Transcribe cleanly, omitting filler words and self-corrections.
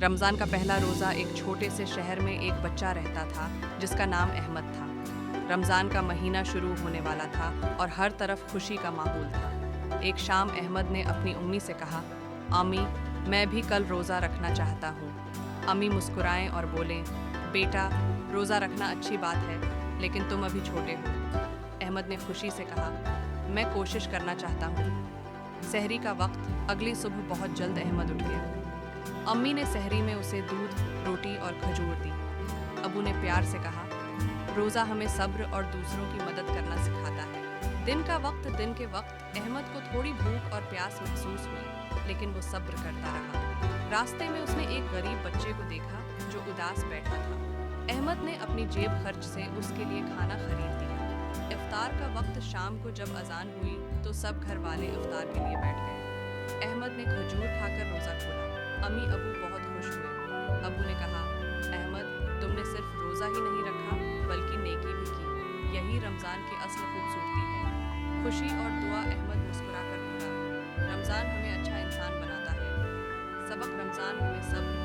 رمضان کا پہلا روزہ ایک چھوٹے سے شہر میں ایک بچہ رہتا تھا جس کا نام احمد تھا۔ رمضان کا مہینہ شروع ہونے والا تھا اور ہر طرف خوشی کا ماحول تھا۔ ایک شام احمد نے اپنی امی سے کہا، امی میں بھی کل روزہ رکھنا چاہتا ہوں۔ امی مسکرائیں اور بولیں، بیٹا روزہ رکھنا اچھی بات ہے لیکن تم ابھی چھوٹے ہو۔ احمد نے خوشی سے کہا، میں کوشش کرنا چاہتا ہوں۔ سحری کا وقت، اگلی صبح بہت جلد احمد اٹھ گیا۔ امی نے سحری میں اسے دودھ، روٹی اور کھجور دی۔ ابو نے پیار سے کہا، روزہ ہمیں صبر اور دوسروں کی مدد کرنا سکھاتا ہے۔ دن کے وقت احمد کو تھوڑی بھوک اور پیاس محسوس ہوئی لیکن وہ صبر کرتا رہا۔ راستے میں اس نے ایک غریب بچے کو دیکھا جو اداس بیٹھا تھا۔ احمد نے اپنی جیب خرچ سے اس کے لیے کھانا خرید دیا۔ افطار کا وقت شام کو جب اذان ہوئی تو سب گھر والے افطار کے لیے بیٹھ گئے۔ احمد نے کھجور کھا کر روزہ کھولا۔ امی ابو بہت خوش ہوئے۔ ابو نے کہا، احمد تم نے صرف روزہ ہی نہیں رکھا بلکہ نیکی بھی کی۔ یہی رمضان کی اصل خوبصورتی ہے۔ خوشی اور دعا۔ احمد مسکرا کر بولا، رمضان ہمیں اچھا انسان بناتا ہے۔ سبق: رمضان ہمیں صبر